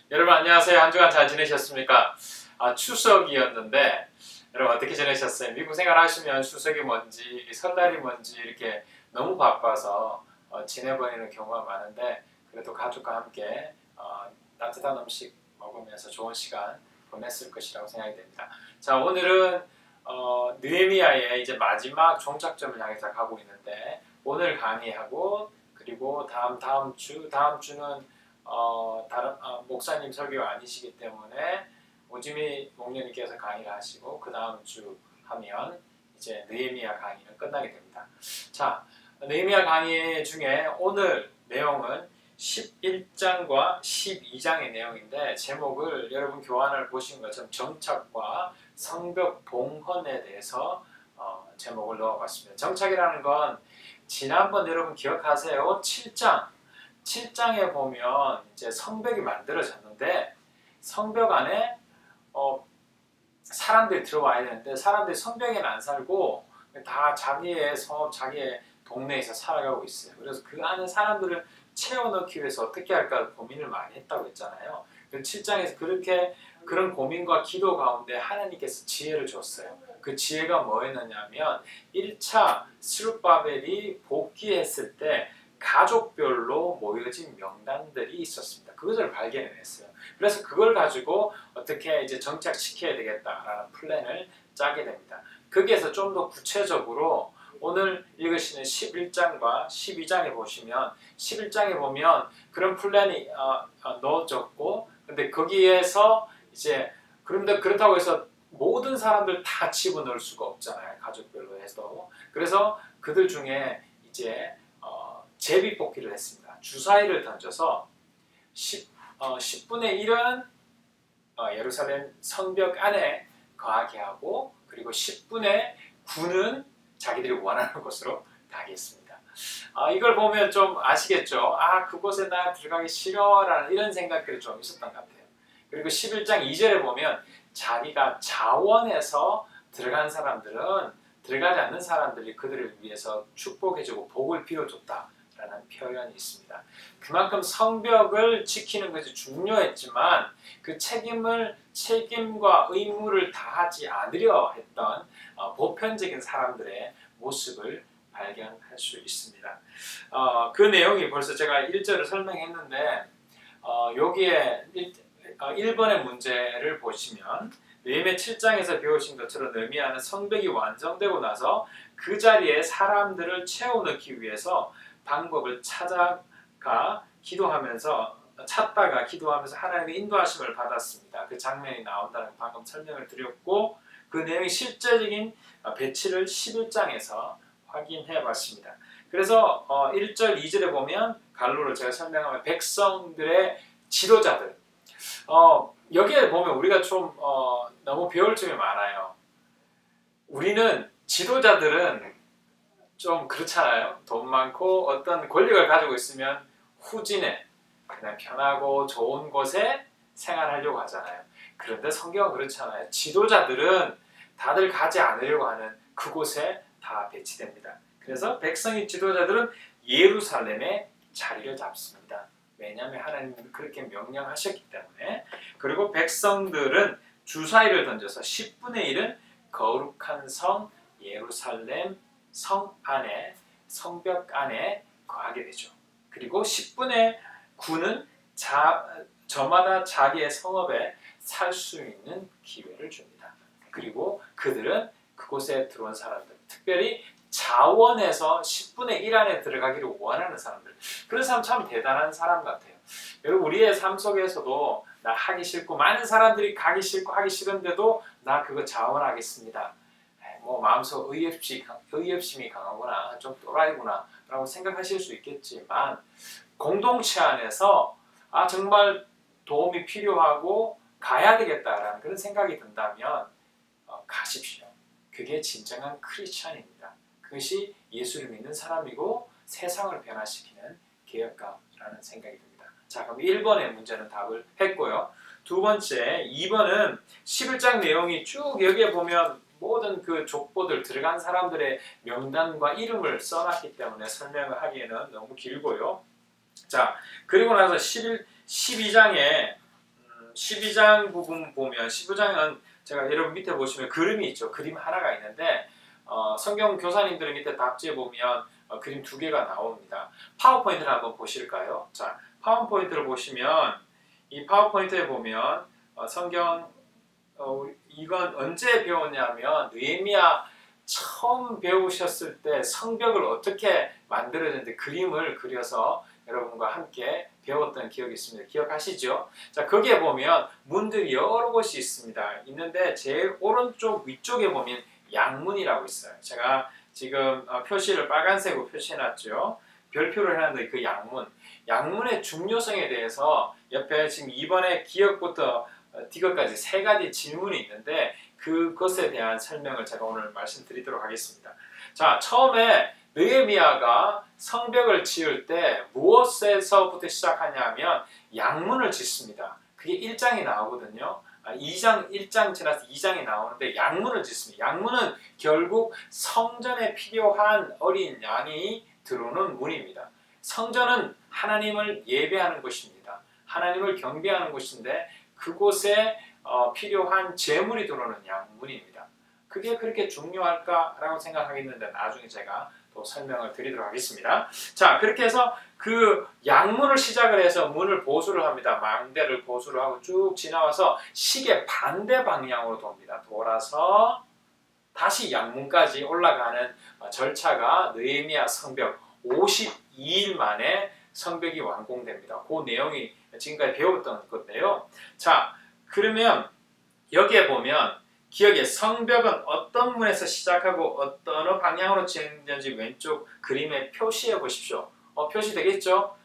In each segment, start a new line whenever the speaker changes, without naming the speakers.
여러분 안녕하세요. 한 주간 잘 지내셨습니까? 추석이었는데 여러분 어떻게 지내셨어요? 미국 생활하시면 추석이 뭔지 설날이 뭔지 이렇게 너무 바빠서 지내버리는 경우가 많은데 그래도 가족과 함께 따뜻한 음식 먹으면서 좋은 시간 보냈을 것이라고 생각이 됩니다. 자, 오늘은 느헤미야의 이제 마지막 종착점을 향해서 가고 있는데 오늘 강의하고 그리고 다음 주는 다른 목사님 설교가 아니시기 때문에 오지미 목련님께서 강의를 하시고 그 다음 주 하면 이제 느헤미야 강의는 끝나게 됩니다. 자, 느헤미야 강의 중에 오늘 내용은 11장과 12장의 내용인데 제목을 여러분 교환을 보신 것처럼 정착과 성벽 봉헌에 대해서 제목을 넣어봤습니다. 정착이라는 건 지난번 여러분 기억하세요? 7장에 보면 이제 성벽이 만들어졌는데 성벽 안에 사람들이 들어와야 되는데 사람들이 성벽에는 안 살고 다 자기의 성읍, 자기의 동네에서 살아가고 있어요. 그래서 그 안에 사람들을 채워넣기 위해서 어떻게 할까 고민을 많이 했다고 했잖아요. 7장에서 그런 고민과 기도 가운데 하나님께서 지혜를 줬어요. 그 지혜가 뭐였느냐면 1차 스룹바벨이 복귀했을 때 가족별로 모여진 명단들이 있었습니다. 그것을 발견해냈어요. 그래서 그걸 가지고 어떻게 이제 정착시켜야 되겠다라는 플랜을 짜게 됩니다. 거기에서 좀 더 구체적으로 오늘 읽으시는 11장과 12장에 보시면 11장에 보면 그런 플랜이 넣어졌고 근데 거기에서 이제 그런데 그렇다고 해서 모든 사람들 다 집어넣을 수가 없잖아요. 가족별로 해서. 그래서 그들 중에 이제 제비뽑기를 했습니다. 주사위를 던져서 10분의 1은 예루살렘 성벽 안에 거하게 하고 그리고 10분의 9는 자기들이 원하는 곳으로 가겠습니다. 이걸 보면 좀 아시겠죠? 그곳에 나 들어가기 싫어라는 이런 생각들이 좀 있었던 것 같아요. 그리고 11장 2절에 보면 자기가 자원해서 들어간 사람들은 들어가지 않는 사람들이 그들을 위해서 축복해주고 복을 빌어줬다라는 표현이 있습니다. 그만큼 성벽을 지키는 것이 중요했지만 그 책임과 의무를 다하지 않으려 했던 보편적인 사람들의 모습을 발견할 수 있습니다. 그 내용이 벌써 제가 1절을 설명했는데 여기에 1번의 문제를 보시면 느헤미야 7장에서 배우신 것처럼 느헤미야는 성벽이 완성되고 나서 그 자리에 사람들을 채워넣기 위해서 방법을 찾다가 기도하면서 하나님의 인도하심을 받았습니다. 그 장면이 나온다는 방금 설명을 드렸고 그 내용의 실제적인 배치를 11장에서 확인해 봤습니다. 그래서 1절, 2절에 보면 갈로를 제가 설명하면 백성들의 지도자들 여기에 보면 우리가 좀 너무 배울 점이 많아요. 우리는 지도자들은 좀 그렇잖아요. 돈 많고 어떤 권력을 가지고 있으면 후진에 그냥 편하고 좋은 곳에 생활하려고 하잖아요. 그런데 성경은 그렇잖아요. 지도자들은 다들 가지 않으려고 하는 그곳에 다 배치됩니다. 그래서 백성의 지도자들은 예루살렘에 자리를 잡습니다. 왜냐하면 하나님은 그렇게 명령하셨기 때문에. 그리고 백성들은 주사위를 던져서 10분의 1은 거룩한 성 예루살렘 성 안에 성벽 안에 거하게 되죠. 그리고 10분의 9는 저마다 자기의 성읍에 살 수 있는 기회를 줍니다. 그리고 그들은 그곳에 들어온 사람들, 특별히 자원해서 10분의 1 안에 들어가기를 원하는 사람들, 그런 사람 참 대단한 사람 같아요. 여러분 우리의 삶 속에서도 나 하기 싫고 많은 사람들이 가기 싫고 하기 싫은데도 나 그거 자원하겠습니다. 마음속 의협심이 강하구나, 좀 또라이구나 라고 생각하실 수 있겠지만 공동체 안에서 정말 도움이 필요하고 가야 되겠다라는 그런 생각이 든다면 가십시오. 그게 진정한 크리스찬입니다. 그것이 예수를 믿는 사람이고 세상을 변화시키는 개혁가라는 생각이 듭니다. 자, 그럼 1번의 문제는 답을 했고요. 두 번째, 2번은 11장 내용이 쭉 여기에 보면 모든 그 족보들 들어간 사람들의 명단과 이름을 써놨기 때문에 설명을 하기에는 너무 길고요. 자, 그리고 나서 12장에 12장 부분 보면 15장은 제가 여러분 밑에 보시면 그림이 있죠. 그림 하나가 있는데 성경 교사님들의 밑에 답지에 보면 그림 2개가 나옵니다. 파워포인트를 한번 보실까요? 자, 파워포인트를 보시면 이 파워포인트에 보면 성경 이건 언제 배웠냐면 느헤미야 처음 배우셨을 때 성벽을 어떻게 만들어졌는지 그림을 그려서 여러분과 함께 배웠던 기억이 있습니다. 기억하시죠? 자, 거기에 보면 문들이 여러 곳이 있는데 제일 오른쪽 위쪽에 보면 양문이라고 있어요. 제가 지금 표시를 빨간색으로 표시해놨죠. 별표를 해놨는데 그 양문의 중요성에 대해서 옆에 지금 이번에 기억부터 디귿까지 3가지 질문이 있는데 그것에 대한 설명을 제가 오늘 말씀드리도록 하겠습니다. 자, 처음에 느헤미야가 성벽을 지을 때 무엇에서부터 시작하냐면 양문을 짓습니다. 그게 1장이 나오거든요. 1장 지나서 2장이 나오는데 양문을 짓습니다. 양문은 결국 성전에 필요한 어린 양이 들어오는 문입니다. 성전은 하나님을 예배하는 곳입니다. 하나님을 경배하는 곳인데 그곳에 필요한 제물이 들어오는 양문입니다. 그게 그렇게 중요할까라고 생각하겠는데 나중에 제가 또 설명을 드리도록 하겠습니다. 자, 그렇게 해서 그 양문을 시작을 해서 문을 보수를 합니다. 망대를 보수를 하고 쭉 지나와서 시계 반대 방향으로 돕니다. 돌아서 다시 양문까지 올라가는 절차가 느헤미야 성벽 52일 만에 성벽이 완공됩니다. 그 내용이 지금까지 배웠던 건데요. 자, 그러면 여기에 보면 기억에 성벽은 어떤 문에서 시작하고 어떤 방향으로 진행되는지 왼쪽 그림에 표시해 보십시오. 표시되겠죠?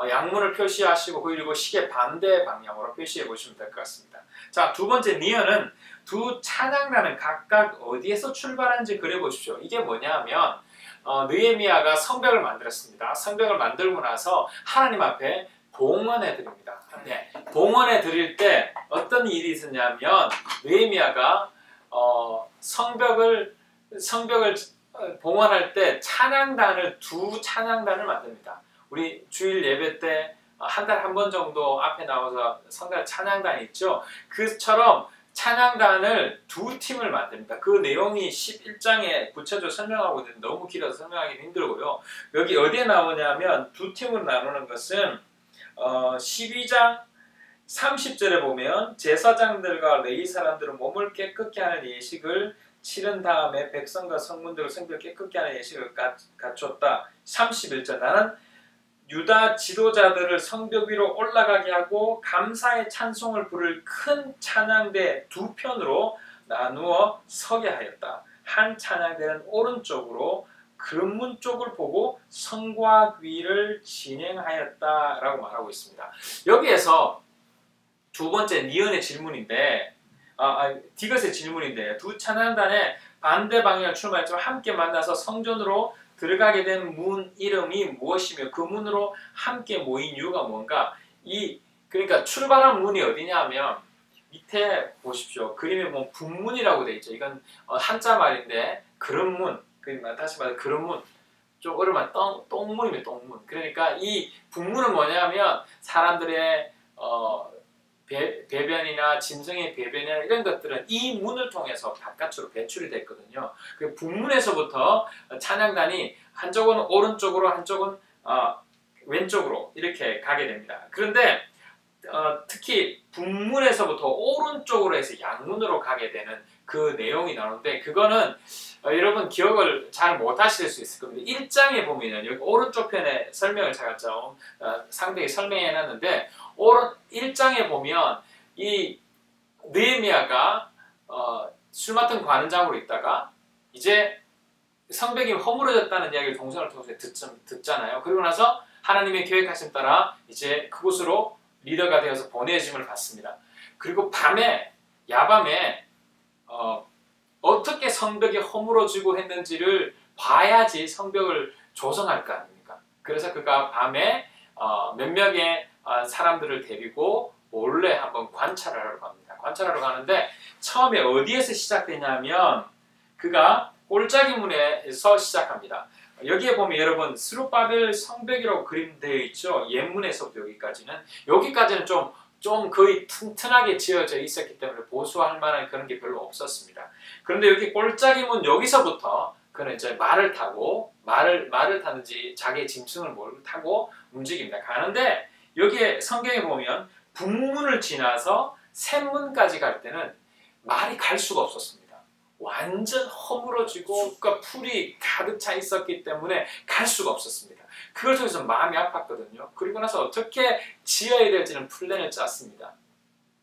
양문을 표시하시고 그리고 시계 반대 방향으로 표시해 보시면 될 것 같습니다. 자, 두 번째 니은은 두 찬양단은 각각 어디에서 출발하는지 그려보십시오. 이게 뭐냐면 느헤미야가 성벽을 만들었습니다. 성벽을 만들고 나서 하나님 앞에 봉헌해 드립니다. 네, 봉헌해 드릴 때 어떤 일이 있었냐면 느헤미야가 성벽을 봉헌할 때 찬양단을 두 찬양단을 만듭니다. 우리 주일 예배 때 한 달 한 번 정도 앞에 나와서 성당 찬양단이 있죠. 그처럼 찬양단을 두 팀을 만듭니다. 그 내용이 11장에 구체적으로 설명하고 있는데 너무 길어서 설명하기 힘들고요. 여기 어디에 나오냐면 두 팀으로 나누는 것은 12장 30절에 보면 제사장들과 레위 사람들은 몸을 깨끗게 하는 예식을 치른 다음에 백성과 성문들을 성벽을 깨끗게 하는 예식을 갖췄다. 31절 나는 유다 지도자들을 성벽 위로 올라가게 하고 감사의 찬송을 부를 큰 찬양대 두 편으로 나누어 서게 하였다. 한 찬양대는 오른쪽으로 그름문 쪽을 보고 성곽위를 진행하였다라고 말하고 있습니다. 여기에서 두 번째 니은의 질문인데 디귿의 질문인데 두 찬양단의 반대 방향을 출마했지만 함께 만나서 성전으로 들어가게 된 문 이름이 무엇이며 그 문으로 함께 모인 이유가 뭔가 그러니까 출발한 문이 어디냐면 밑에 보십시오. 그림에 보면 북문이라고 되어 있죠. 이건 한자 말인데 그름문 다시 말해 그름문 좀 어려우면 똥문이면 똥문. 그러니까 이 북문은 뭐냐면 사람들의 배변이나 짐승의 배변이나 이런 것들은 이 문을 통해서 바깥으로 배출이 됐거든요. 그 북문에서부터 찬양단이 한쪽은 오른쪽으로 한쪽은 왼쪽으로 이렇게 가게 됩니다. 그런데 특히 북문에서부터 오른쪽으로 해서 양문으로 가게 되는 그 내용이 나오는데 그거는 여러분 기억을 잘 못하실 수 있을 겁니다. 1장에 보면 여기 오른쪽 편에 설명을 제가 좀 상세히 설명해 놨는데 1장에 보면 이 느헤미야가 술 맡은 관원장으로 있다가 이제 성벽이 허물어졌다는 이야기를 동선을 통해서 듣잖아요. 그리고 나서 하나님의 계획하심 따라 이제 그곳으로 리더가 되어서 보내짐을 받습니다. 그리고 야밤에 어떻게 성벽이 허물어지고 했는지를 봐야지 성벽을 조성할 거 아닙니까? 그래서 그가 밤에 몇 명의 사람들을 데리고 몰래 한번 관찰을 하러 갑니다. 관찰하러 가는데 처음에 어디에서 시작되냐면 그가 골짜기 문에서 시작합니다. 여기에 보면 여러분 스룹바벨 성벽이라고 그림되어 있죠. 옛문에서부터 여기까지는 좀 좀 거의 튼튼하게 지어져 있었기 때문에 보수할 만한 그런 게 별로 없었습니다. 그런데 여기 골짜기문 여기서부터 그는 이제 말을 타고 말을 타는지 자기의 짐승을 타고 움직입니다. 가는데 여기에 성경에 보면 북문을 지나서 샘문까지 갈 때는 말이 갈 수가 없었습니다. 완전 허물어지고 그러니까 풀이 가득 차 있었기 때문에 갈 수가 없었습니다. 그걸 통해서 마음이 아팠거든요. 그리고 나서 어떻게 지어야 될지는 플랜을 짰습니다.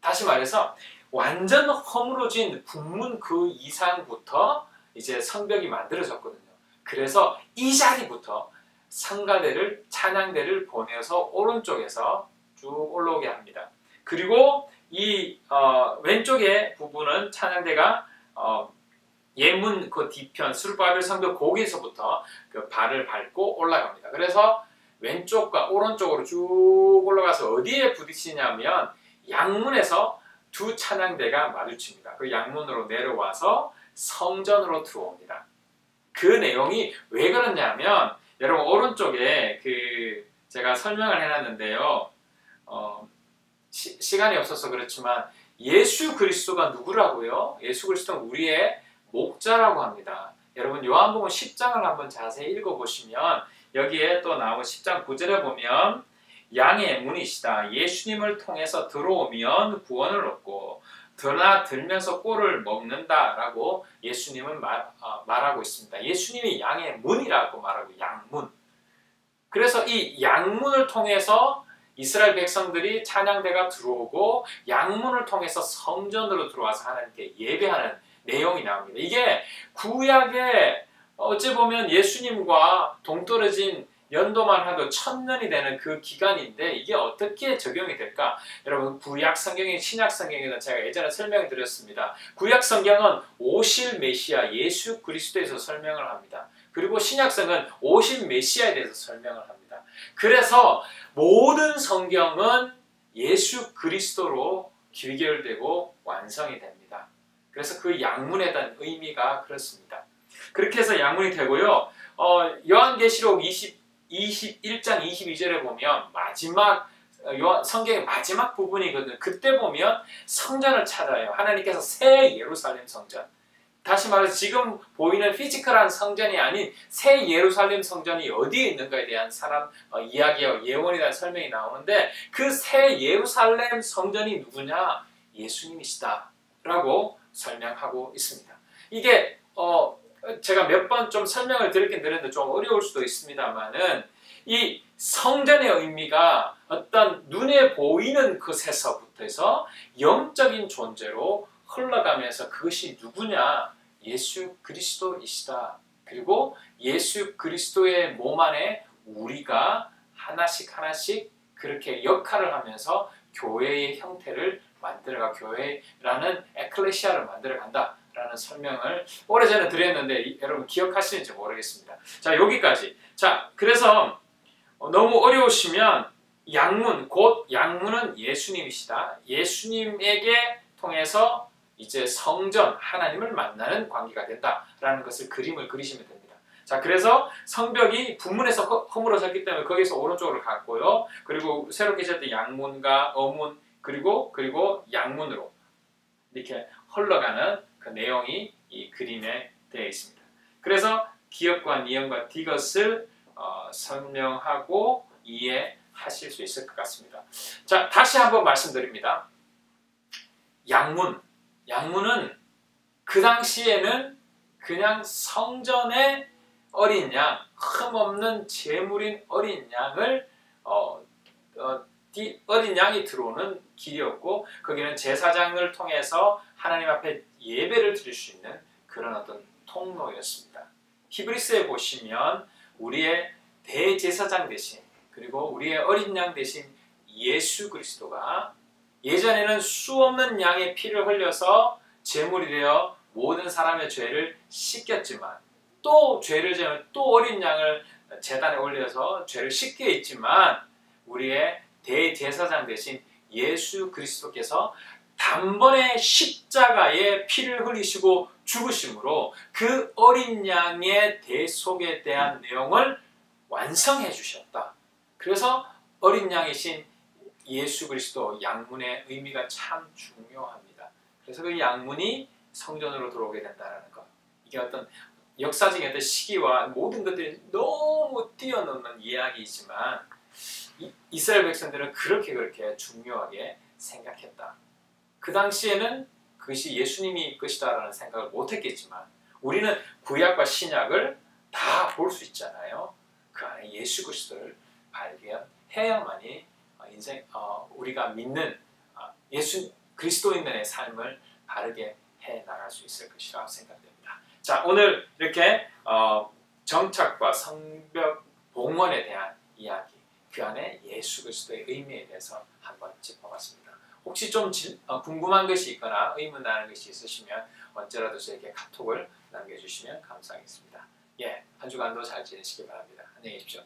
다시 말해서 완전 허물어진 북문 그 이상부터 이제 성벽이 만들어졌거든요. 그래서 이 자리부터 성가대를 찬양대를 보내서 오른쪽에서 쭉 올라오게 합니다. 그리고 이 왼쪽의 부분은 찬양대가 예문 그 뒤편 스룹바벨 성벽 거기에서부터 그 발을 밟고 올라갑니다. 그래서 왼쪽과 오른쪽으로 쭉 올라가서 어디에 부딪히냐면 양문에서 두 찬양대가 마주칩니다. 그 양문으로 내려와서 성전으로 들어옵니다. 그 내용이 왜 그러냐면 여러분 오른쪽에 그 제가 설명을 해놨는데요. 시간이 없어서 그렇지만 예수 그리스도가 누구라고요? 예수 그리스도는 우리의 목자라고 합니다. 여러분 요한복음 10장을 한번 자세히 읽어보시면 여기에 또 나오고 10장 9절에 보면 양의 문이시다. 예수님을 통해서 들어오면 구원을 얻고 들면서 꼴을 먹는다라고 예수님은 말하고 있습니다. 예수님이 양의 문이라고 말하고 양문. 그래서 이 양문을 통해서 이스라엘 백성들이 찬양대가 들어오고 양문을 통해서 성전으로 들어와서 하나님께 예배하는 내용이 나옵니다. 이게 구약에 어찌 보면 예수님과 동떨어진 연도만 해도 1000년이 되는 그 기간인데 이게 어떻게 적용이 될까? 여러분 구약 성경이 신약 성경에는 제가 예전에 설명을 드렸습니다. 구약 성경은 오실 메시아 예수 그리스도에서 설명을 합니다. 그리고 신약 성경은 오실 메시아에 대해서 설명을 합니다. 그래서 모든 성경은 예수 그리스도로 기결되고 완성이 됩니다. 그래서 그 양문에 대한 의미가 그렇습니다. 그렇게 해서 양문이 되고요. 요한계시록 21장 22절에 보면 마지막 성경의 마지막 부분이거든요. 그때 보면 성전을 찾아요. 하나님께서 새 예루살렘 성전. 다시 말해서 지금 보이는 피지컬한 성전이 아닌 새 예루살렘 성전이 어디에 있는가에 대한 이야기와 예언에 대한 설명이 나오는데 그 새 예루살렘 성전이 누구냐? 예수님이시다 라고 설명하고 있습니다. 이게 제가 몇 번 좀 설명을 드리긴 드렸는데 좀 어려울 수도 있습니다만은 이 성전의 의미가 어떤 눈에 보이는 것에서부터 해서 영적인 존재로 흘러가면서 그것이 누구냐? 예수 그리스도이시다. 그리고 예수 그리스도의 몸 안에 우리가 하나씩 그렇게 역할을 하면서 교회의 형태를 만들어가 교회라는 에클레시아를 만들어간다 라는 설명을 오래전에 드렸는데 여러분 기억하시는지 모르겠습니다. 자 여기까지. 자 그래서 너무 어려우시면 양문 곧 양문은 예수님이시다. 예수님에게 통해서 이제 성전 하나님을 만나는 관계가 된다라는 것을 그림을 그리시면 됩니다. 자 그래서 성벽이 북문에서 허물어졌기 때문에 거기서 오른쪽으로 갔고요. 그리고 새롭게 지었던 양문과 어문 그리고 양문으로 이렇게 흘러가는 그 내용이 이 그림에 되어 있습니다. 그래서 기업과 니은과 디귿을 설명하고 이해하실 수 있을 것 같습니다. 자 다시 한번 말씀드립니다. 양문은 그 당시에는 그냥 성전의 어린 양, 흠없는 제물인 어린 양을 어린 양이 들어오는 길이었고 거기는 제사장을 통해서 하나님 앞에 예배를 드릴 수 있는 그런 어떤 통로였습니다. 히브리서에 보시면 우리의 대제사장 대신 그리고 우리의 어린 양 대신 예수 그리스도가 예전에는 수없는 양의 피를 흘려서 제물이 되어 모든 사람의 죄를 씻겼지만 또 죄를 지으면 또 어린 양을 제단에 올려서 죄를 씻게 했지만 우리의 대제사장 대신 예수 그리스도께서 단번에 십자가에 피를 흘리시고 죽으심으로 그 어린 양의 대속에 대한 내용을 완성해 주셨다. 그래서 어린 양이신 예수 그리스도 양문의 의미가 참 중요합니다. 그래서 그 양문이 성전으로 들어오게 된다는 것. 이게 어떤 역사적인 어떤 시기와 모든 것들이 너무 뛰어넘는 이야기이지만 이스라엘 백성들은 그렇게 중요하게 생각했다. 그 당시에는 그것이 예수님이 것이다라는 생각을 못했겠지만 우리는 구약과 신약을 다 볼 수 있잖아요. 그 안에 예수 그리스도를 발견해야만이 우리가 믿는 예수 그리스도인들의 삶을 바르게 해 나갈 수 있을 것이라고 생각됩니다. 자, 오늘 이렇게 정착과 성벽 봉헌에 대한 이야기, 그 안에 예수 그리스도의 의미에 대해서 한번 짚어봤습니다. 혹시 좀 궁금한 것이 있거나 의문나는 것이 있으시면 언제라도 저에게 카톡을 남겨주시면 감사하겠습니다. 예, 한 주간도 잘 지내시기 바랍니다. 안녕히 계십시오.